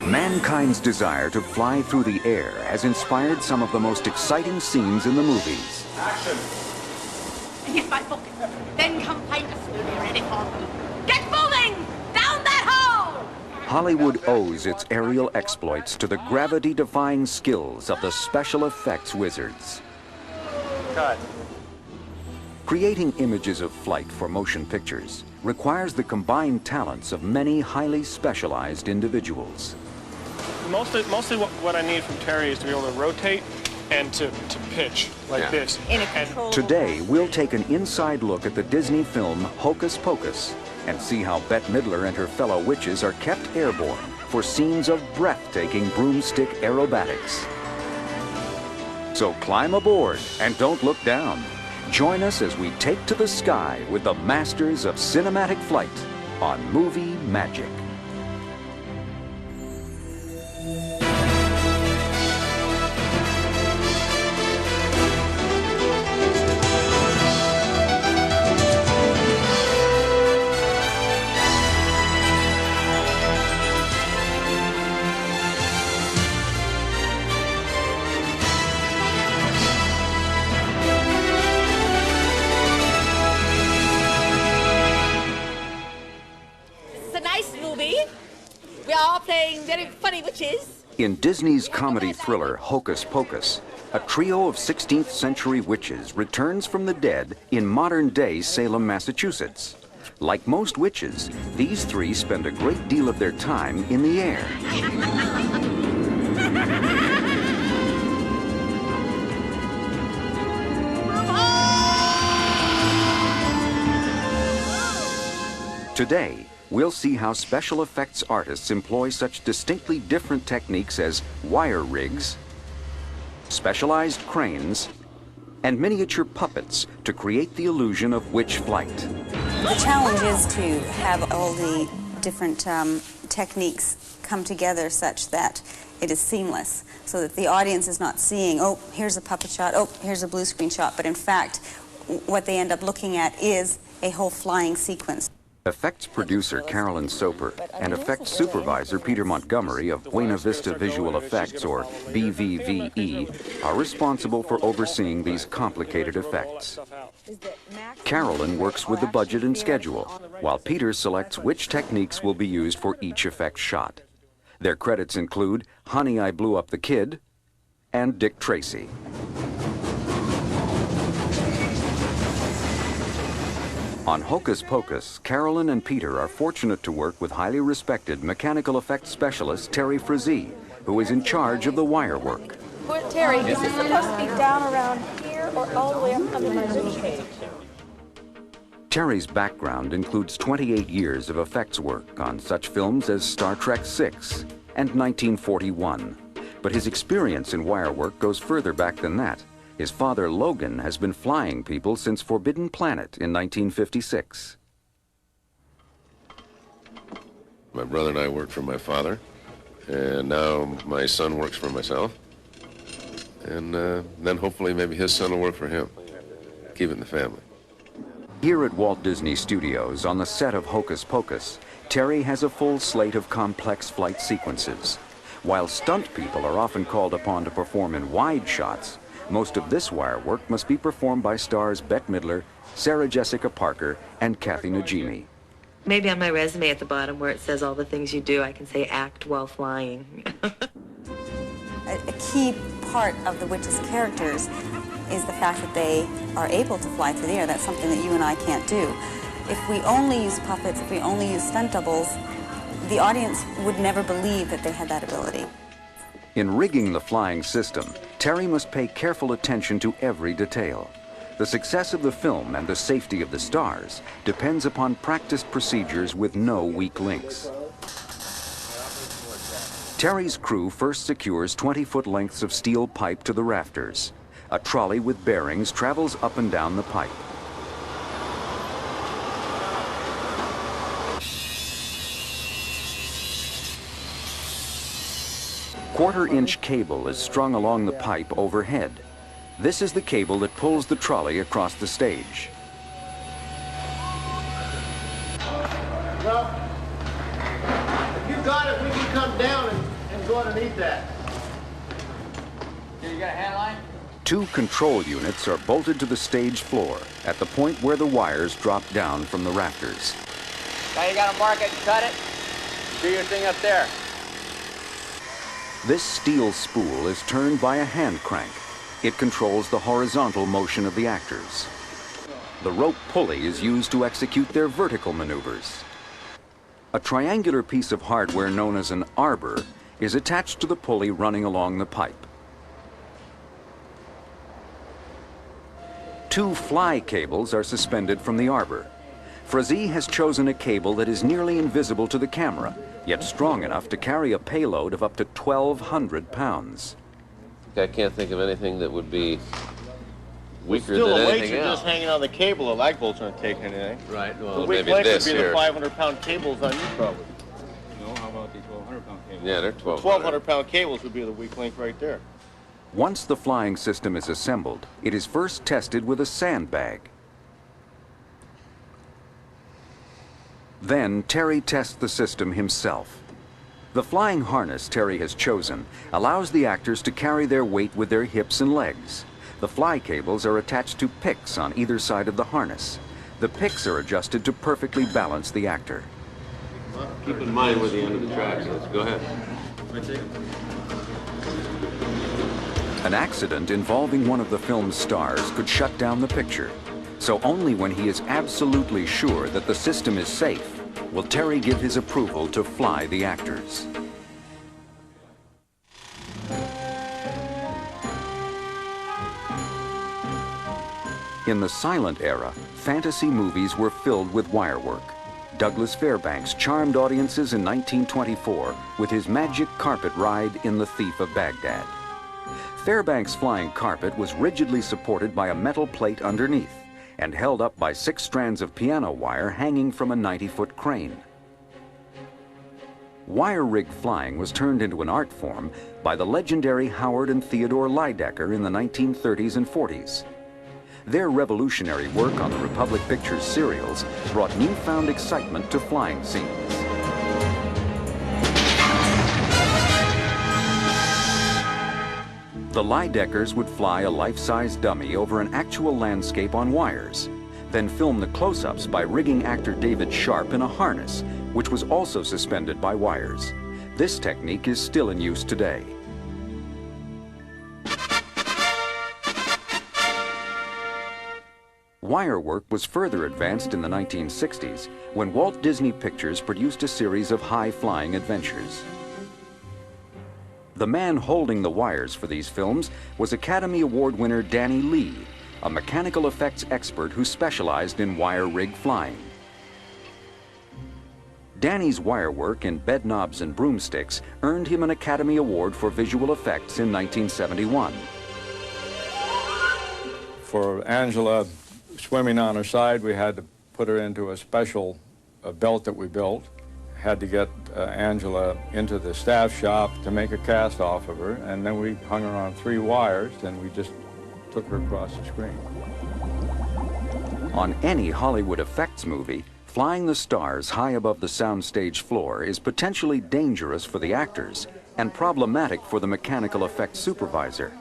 Mankind's desire to fly through the air has inspired some of the most exciting scenes in the movies. Action! Hit my focus. Then come find us when we're ready for me. Get moving! Down that hole! Hollywood owes its aerial exploits to the gravity-defying skills of the special effects wizards. Cut. Creating images of flight for motion pictures requires the combined talents of many highly specialized individuals. Mostly what I need from Terry is to be able to rotate and to pitch like this. Today, we'll take an inside look at the Disney film Hocus Pocus and see how Bette Midler and her fellow witches are kept airborne for scenes of breathtaking broomstick aerobatics. So climb aboard and don't look down. Join us as we take to the sky with the masters of cinematic flight on Movie Magic. In Disney's comedy thriller Hocus Pocus, a trio of 16th century witches returns from the dead in modern-day Salem, Massachusetts. Like most witches, these three spend a great deal of their time in the air. Today, we'll see how special effects artists employ such distinctly different techniques as wire rigs, specialized cranes, and miniature puppets to create the illusion of witch flight. The challenge is to have all the different techniques come together such that it is seamless, so that the audience is not seeing, oh, here's a puppet shot, oh, here's a blue screen shot, but in fact, what they end up looking at is a whole flying sequence. Effects producer Carolyn Soper and effects supervisor Peter Montgomery of Buena Vista Visual Effects, or BVVE, are responsible for overseeing these complicated effects. Carolyn works with the budget and schedule, while Peter selects which techniques will be used for each effect shot. Their credits include Honey, I Blew Up the Kid and Dick Tracy. On Hocus Pocus, Carolyn and Peter are fortunate to work with highly respected mechanical effects specialist Terry Frazee, who is in charge of the wire work. Terry, is this supposed to be down around here or all the way up under my rib cage? Terry's background includes 28 years of effects work on such films as Star Trek VI and 1941. But his experience in wire work goes further back than that. His father, Logan, has been flying people since Forbidden Planet in 1956. My brother and I worked for my father, and now my son works for myself. And then hopefully maybe his son will work for him. Keep it in the family. Here at Walt Disney Studios, on the set of Hocus Pocus, Terry has a full slate of complex flight sequences. While stunt people are often called upon to perform in wide shots, most of this wire work must be performed by stars Bette Midler, Sarah Jessica Parker, and Kathy Najimy. Maybe on my resume at the bottom where it says all the things you do, I can say act while flying. A key part of the witches' characters is the fact that they are able to fly through the air. That's something that you and I can't do. If we only use puppets, if we only use stunt doubles, the audience would never believe that they had that ability. In rigging the flying system, Terry must pay careful attention to every detail. The success of the film and the safety of the stars depends upon practiced procedures with no weak links. Terry's crew first secures 20-foot lengths of steel pipe to the rafters. A trolley with bearings travels up and down the pipe. Quarter-inch cable is strung along the pipe overhead. This is the cable that pulls the trolley across the stage. Well, if you got it, we can come down and underneath that. Here, you got a hand line? 2 control units are bolted to the stage floor at the point where the wires drop down from the rafters. Now you gotta mark it and cut it. Do your thing up there. This steel spool is turned by a hand crank. It controls the horizontal motion of the actors. The rope pulley is used to execute their vertical maneuvers. A triangular piece of hardware known as an arbor is attached to the pulley running along the pipe. 2 fly cables are suspended from the arbor. Frazee has chosen a cable that is nearly invisible to the camera, yet strong enough to carry a payload of up to 1,200 pounds. I can't think of anything that would be weaker Still, than the weights anything are else. just hanging on the cable. The lag bolts aren't taking anything. Right, well, the weak maybe link this would be here. the 500-pound cables on you, probably. No, how about the 1,200-pound cable? Yeah, they're 1,200. 1,200-pound cables would be the weak link right there. Once the flying system is assembled, it is first tested with a sandbag. Then Terry tests the system himself. The flying harness Terry has chosen allows the actors to carry their weight with their hips and legs. The fly cables are attached to picks on either side of the harness. The picks are adjusted to perfectly balance the actor. Keep in mind where the end of the track is. Go ahead. An accident involving one of the film's stars could shut down the picture. So only when he is absolutely sure that the system is safe will Terry give his approval to fly the actors. In the silent era, fantasy movies were filled with wire work. Douglas Fairbanks charmed audiences in 1924 with his magic carpet ride in The Thief of Baghdad. Fairbanks' flying carpet was rigidly supported by a metal plate underneath and held up by 6 strands of piano wire hanging from a 90-foot crane. Wire rig flying was turned into an art form by the legendary Howard and Theodore Lydecker in the 1930s and 40s. Their revolutionary work on the Republic Pictures serials brought newfound excitement to flying scenes. The Lydeckers would fly a life-size dummy over an actual landscape on wires, then film the close-ups by rigging actor David Sharp in a harness, which was also suspended by wires. This technique is still in use today. Wire work was further advanced in the 1960s when Walt Disney Pictures produced a series of high-flying adventures. The man holding the wires for these films was Academy Award winner Danny Lee, a mechanical effects expert who specialized in wire rig flying. Danny's wire work in Bed Knobs and Broomsticks earned him an Academy Award for visual effects in 1971. For Angela swimming on her side, we had to put her into a special belt that we built. Had to get Angela into the staff shop to make a cast off of her, and then we hung her on 3 wires, and we just took her across the screen. On any Hollywood effects movie, flying the stars high above the soundstage floor is potentially dangerous for the actors and problematic for the mechanical effects supervisor.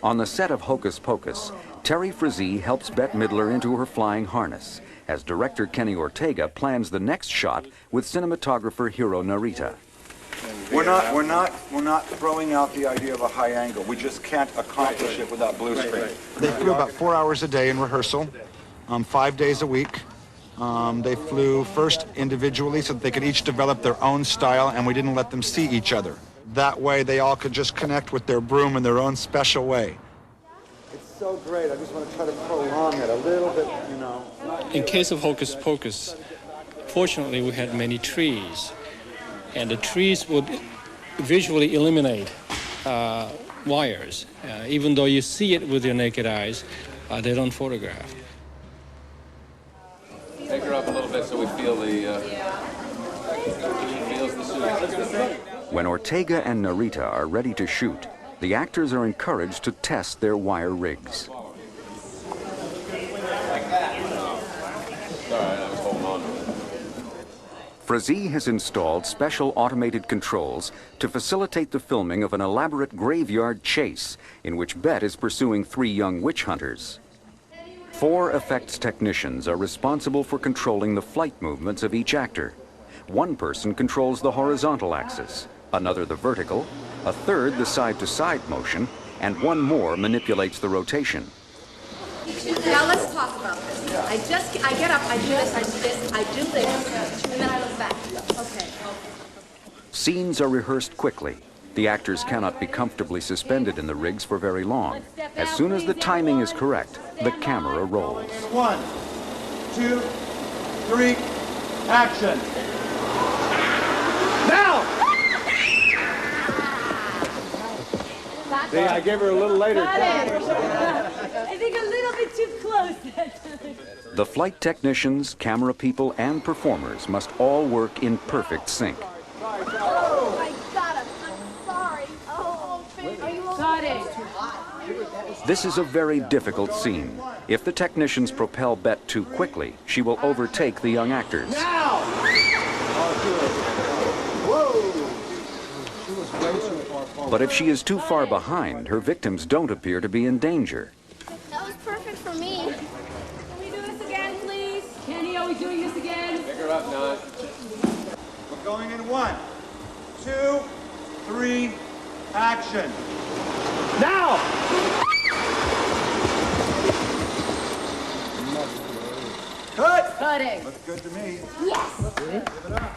On the set of Hocus Pocus, Terry Frazee helps Bette Midler into her flying harness, as director Kenny Ortega plans the next shot with cinematographer Hiro Narita. We're not throwing out the idea of a high angle. We just can't accomplish it without blue screen. They flew about 4 hours a day in rehearsal, 5 days a week. They flew first individually so that they could each develop their own style, and we didn't let them see each other. That way they all could just connect with their broom in their own special way. It's so great. I just want to try to prolong it a little bit, you know. In case of Hocus Pocus, fortunately we had many trees, and the trees would visually eliminate wires. Even though you see it with your naked eyes, they don't photograph. Take her up a little bit so we feel the, feels the suit. When Ortega and Narita are ready to shoot, the actors are encouraged to test their wire rigs. Frazee has installed special automated controls to facilitate the filming of an elaborate graveyard chase in which Bet is pursuing 3 young witch hunters. 4 effects technicians are responsible for controlling the flight movements of each actor. 1 person controls the horizontal axis, another the vertical, a third the side-to-side motion, and 1 more manipulates the rotation. Now let's talk about this. I get up, I do this, I do this, I do this, and then I look back. Okay. Scenes are rehearsed quickly. The actors cannot be comfortably suspended in the rigs for very long. As soon as the timing is correct, the camera rolls. 1, 2, 3, action. Now! See, I gave her a little later. I think a little bit too close. The flight technicians, camera people, and performers must all work in perfect sync. Oh, I got it. I'm sorry. Oh, are you okay? This is a very difficult scene. If the technicians propel Bet too quickly, she will overtake the young actors. Now! But if she is too far behind, her victims don't appear to be in danger. That was perfect for me. Can we do this again, please? Kenny, are we doing this again? Pick her up, Don. We're going in 1, 2, 3, action. Now! Cut! Cutting. Looks good to me. Yes. Give it up.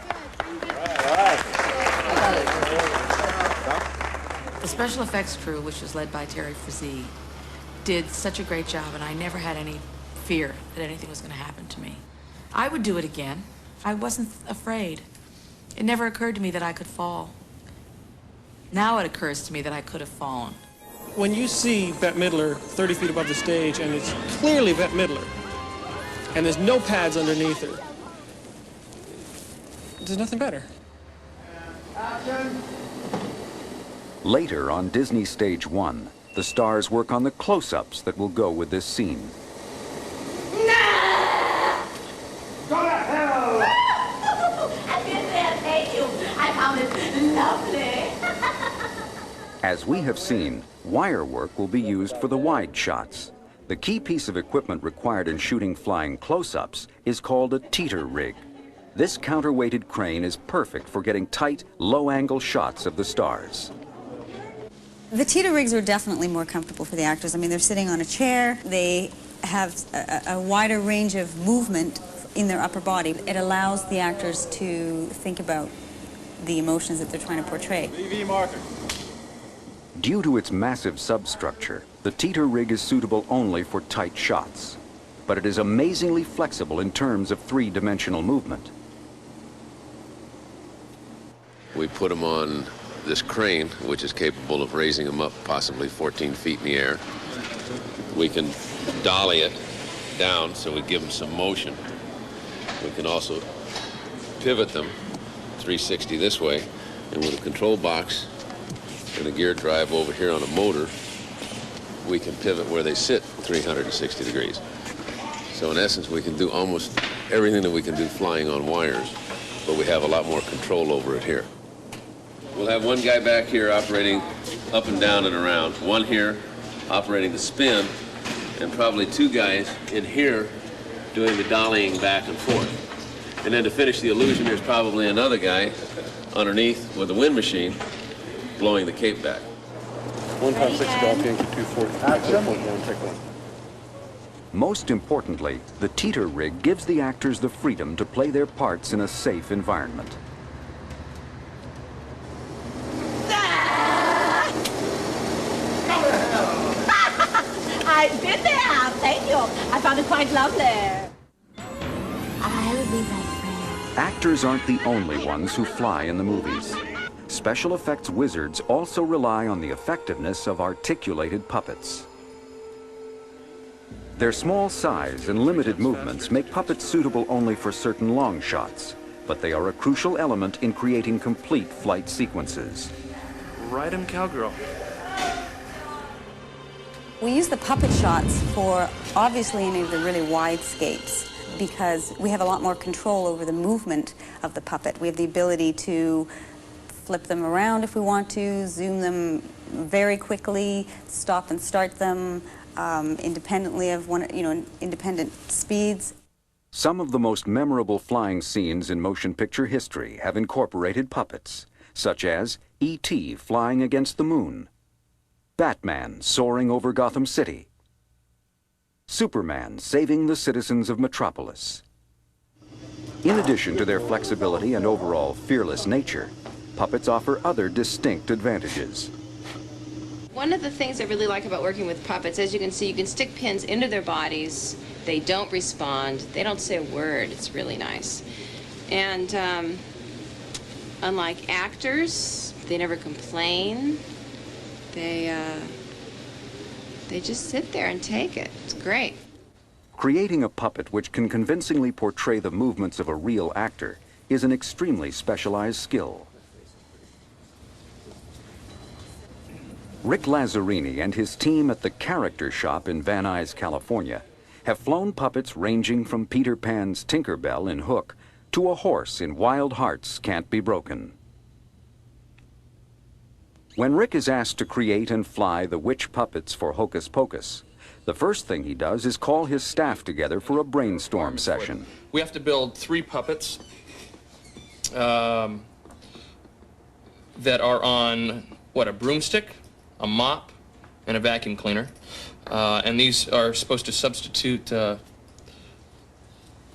The special effects crew, which was led by Terry Frazee, did such a great job, and I never had any fear that anything was going to happen to me. I would do it again. I wasn't afraid. It never occurred to me that I could fall. Now it occurs to me that I could have fallen. When you see Bette Midler 30 feet above the stage, and it's clearly Bette Midler, and there's no pads underneath her, there's nothing better. Later on Disney Stage 1, the stars work on the close-ups that will go with this scene. Go to hell! I've been there, thank you. I found it lovely. As we have seen, wire work will be used for the wide shots. The key piece of equipment required in shooting flying close-ups is called a teeter rig. This counterweighted crane is perfect for getting tight, low-angle shots of the stars. The teeter rigs are definitely more comfortable for the actors. I mean, they're sitting on a chair. They have a wider range of movement in their upper body. It allows the actors to think about the emotions that they're trying to portray. VV marker. Due to its massive substructure, the teeter rig is suitable only for tight shots. But it is amazingly flexible in terms of 3-dimensional movement. We put them on this crane, which is capable of raising them up possibly 14 feet in the air. We can dolly it down so we give them some motion. We can also pivot them 360 this way, and with a control box and a gear drive over here on a motor, we can pivot where they sit 360 degrees. So in essence, we can do almost everything that we can do flying on wires, but we have a lot more control over it here. We'll have one guy back here operating up and down and around, one here operating the spin, and probably 2 guys in here doing the dollying back and forth. And then to finish the illusion, there's probably another guy underneath with a wind machine blowing the cape back. 1.6 RPM to 240. Action. Take one. Most importantly, the teeter rig gives the actors the freedom to play their parts in a safe environment. I've been there, thank you. I found it quite lovely. I will be my friend. Actors aren't the only ones who fly in the movies. Special effects wizards also rely on the effectiveness of articulated puppets. Their small size and limited movements make puppets suitable only for certain long shots, but they are a crucial element in creating complete flight sequences. Ride 'em, cowgirl. We use the puppet shots for obviously any of the really wide scapes, because we have a lot more control over the movement of the puppet. We have the ability to flip them around if we want to, zoom them very quickly, stop and start them independently of independent speeds. Some of the most memorable flying scenes in motion picture history have incorporated puppets, such as E.T. flying against the moon, Batman soaring over Gotham City, Superman saving the citizens of Metropolis. In addition to their flexibility and overall fearless nature, puppets offer other distinct advantages. One of the things I really like about working with puppets, as you can see, you can stick pins into their bodies. They don't respond. They don't say a word. It's really nice. And unlike actors, they never complain. They just sit there and take it. It's great. Creating a puppet which can convincingly portray the movements of a real actor is an extremely specialized skill. Rick Lazzarini and his team at the Character Shop in Van Nuys, California, have flown puppets ranging from Peter Pan's Tinker Bell in Hook to a horse in Wild Hearts Can't Be Broken. When Rick is asked to create and fly the witch puppets for Hocus Pocus, the first thing he does is call his staff together for a brainstorm session. We have to build 3 puppets that are on, a broomstick, a mop, and a vacuum cleaner. And these are supposed to substitute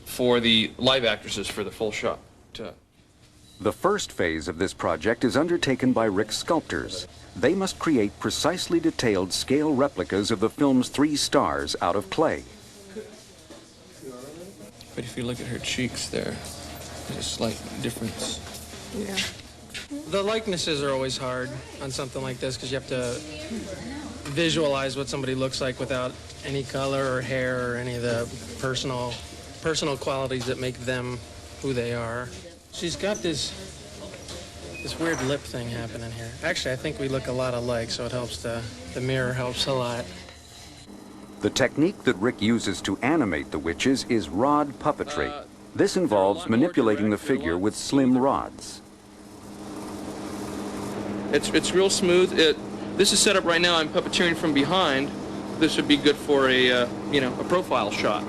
for the live actresses for the full shot. The first phase of this project is undertaken by Rick's sculptors. They must create precisely detailed scale replicas of the film's 3 stars out of clay. But if you look at her cheeks there, there's a slight difference. Yeah. The likenesses are always hard on something like this because you have to visualize what somebody looks like without any color or hair or any of the personal qualities that make them who they are. She's got this weird lip thing happening here. Actually, I think we look a lot alike, so it helps. The mirror helps a lot. The technique that Rick uses to animate the witches is rod puppetry. This involves manipulating the figure with slim rods. It's real smooth. This is set up right now. I'm puppeteering from behind. This would be good for a profile shot.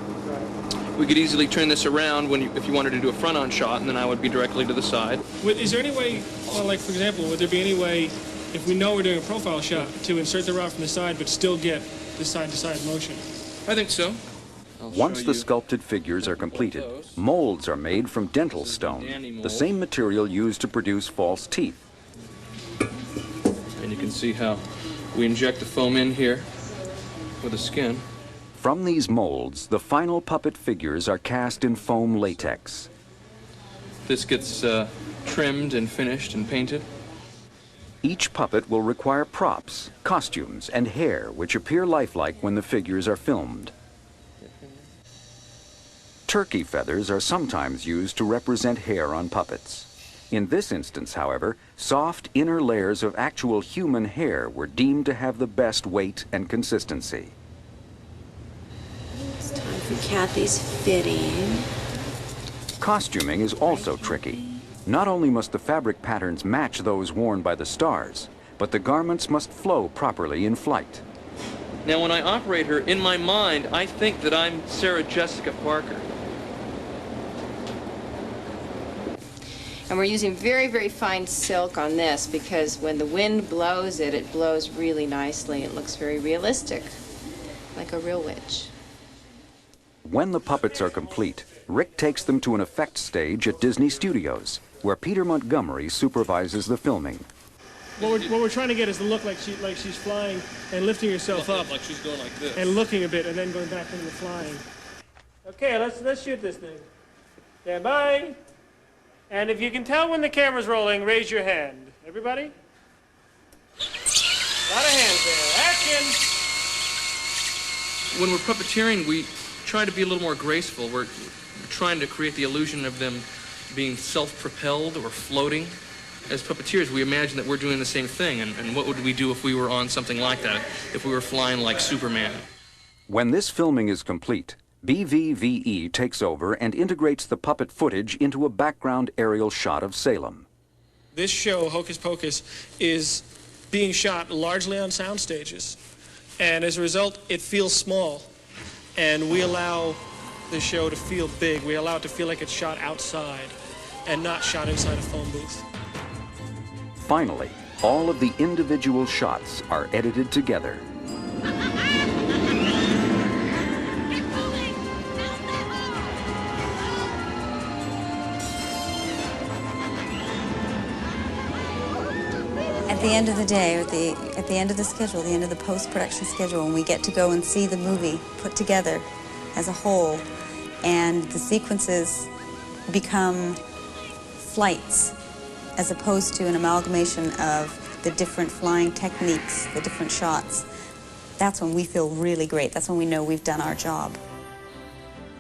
We could easily turn this around if you wanted to do a front-on shot, and then I would be directly to the side. Is there any way, like for example, would there be any way, if we know we're doing a profile shot, to insert the rod from the side but still get the side-to-side motion? I think so. Once the sculpted figures are completed, molds are made from dental stone, the same material used to produce false teeth. And you can see how we inject the foam in here with the skin. From these molds, the final puppet figures are cast in foam latex. This gets trimmed and finished and painted. Each puppet will require props, costumes, and hair which appear lifelike when the figures are filmed. Turkey feathers are sometimes used to represent hair on puppets. In this instance, however, soft inner layers of actual human hair were deemed to have the best weight and consistency. It's time for Kathy's fitting. Costuming is also tricky. Not only must the fabric patterns match those worn by the stars, but the garments must flow properly in flight. Now, when I operate her, in my mind, I think that I'm Sarah Jessica Parker. And we're using very, very fine silk on this because when the wind blows it, it blows really nicely. It looks very realistic, like a real witch. When the puppets are complete, Rick takes them to an effects stage at Disney Studios, where Peter Montgomery supervises the filming. What we're trying to get is to look like she's flying and lifting herself up. Like she's going like this. And looking a bit and then going back into the flying. Okay, let's shoot this thing. Stand by. And if you can tell when the camera's rolling, raise your hand. Everybody? A lot of hands there. Action! When we're puppeteering, we try to be a little more graceful. We're trying to create the illusion of them being self-propelled or floating. As puppeteers, we imagine that we're doing the same thing, and what would we do if we were on something like that, if we were flying like Superman? When this filming is complete, BVVE takes over and integrates the puppet footage into a background aerial shot of Salem. This show, Hocus Pocus, is being shot largely on sound stages. And as a result, it feels small. And we allow the show to feel big. We allow it to feel like it's shot outside and not shot inside a phone booth. Finally, all of the individual shots are edited together. At the end of the day, or at the end of the schedule, the end of the post-production schedule, when we get to go and see the movie put together as a whole, and the sequences become flights as opposed to an amalgamation of the different flying techniques, the different shots, that's when we feel really great. That's when we know we've done our job.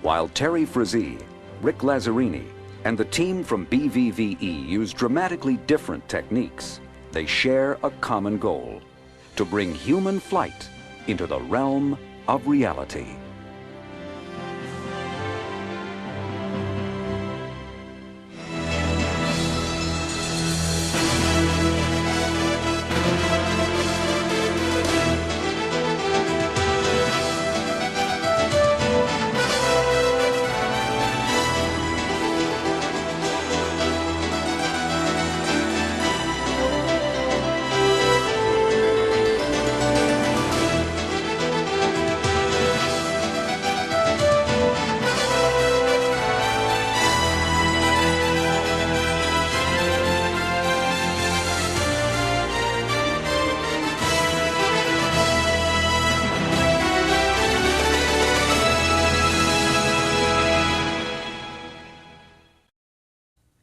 While Terry Frazee, Rick Lazzarini, and the team from BVVE use dramatically different techniques, they share a common goal: to bring human flight into the realm of reality.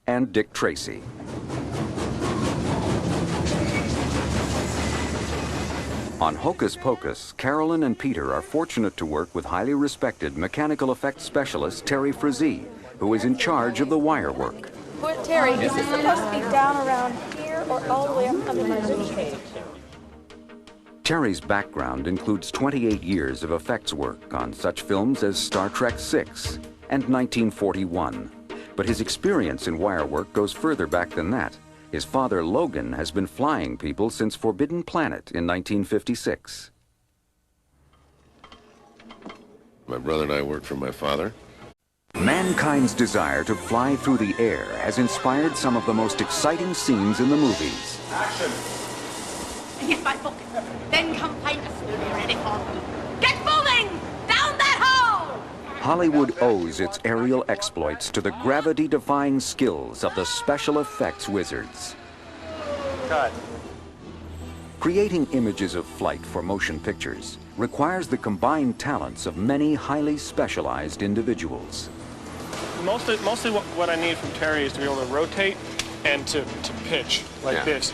And Dick Tracy. On Hocus Pocus, Carolyn and Peter are fortunate to work with highly respected mechanical effects specialist Terry Frazee, who is in charge of the wire work. Terry, is this supposed to be down around here or all the way up under my rib cage? Terry's background includes 28 years of effects work on such films as Star Trek VI and 1941. But his experience in wire work goes further back than that. His father, Logan, has been flying people since Forbidden Planet in 1956. My brother and I worked for my father. Mankind's desire to fly through the air has inspired some of the most exciting scenes in the movies. Action! And get my book. Then come find us when we're ready for them. Get moving! Down that hole! Hollywood owes its aerial exploits to the gravity-defying skills of the special effects wizards. Cut. Creating images of flight for motion pictures requires the combined talents of many highly specialized individuals. Mostly what I need from Terry is to be able to rotate and to pitch like this.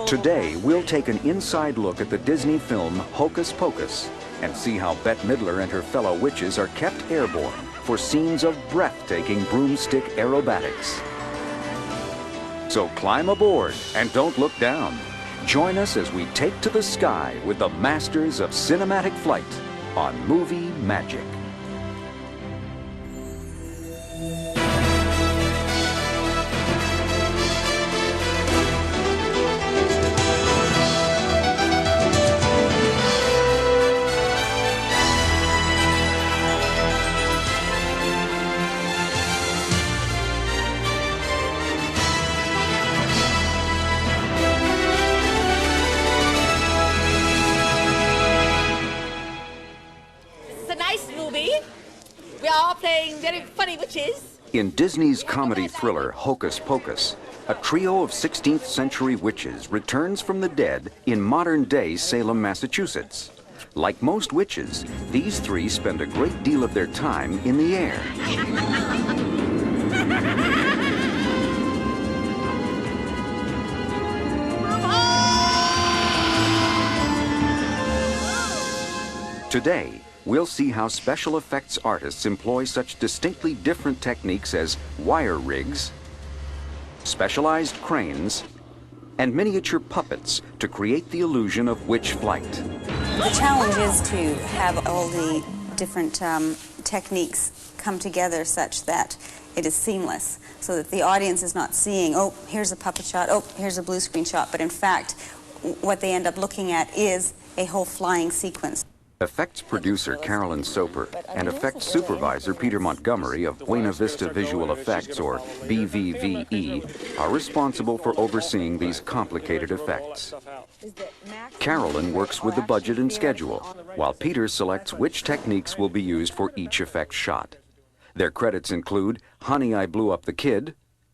Today, we'll take an inside look at the Disney film Hocus Pocus and see how Bette Midler and her fellow witches are kept airborne for scenes of breathtaking broomstick aerobatics. So climb aboard and don't look down. Join us as we take to the sky with the masters of cinematic flight on Movie Magic. In Disney's comedy thriller Hocus Pocus, a trio of 16th century witches returns from the dead in modern-day Salem, Massachusetts. Like most witches, these three spend a great deal of their time in the air. Today, we'll see how special effects artists employ such distinctly different techniques as wire rigs, specialized cranes, and miniature puppets to create the illusion of witch flight. The challenge is to have all the different techniques come together such that it is seamless, so that the audience is not seeing, oh, here's a puppet shot, oh, here's a blue screen shot, but in fact, what they end up looking at is a whole flying sequence. Effects producer Carolyn Soper and effects supervisor Peter Montgomery of Buena Vista Visual Effects, or BVVE, are responsible for overseeing these complicated effects. Carolyn works with the budget and schedule, while Peter selects which techniques will be used for each effect shot. Their credits include Honey, I Blew Up the Kid,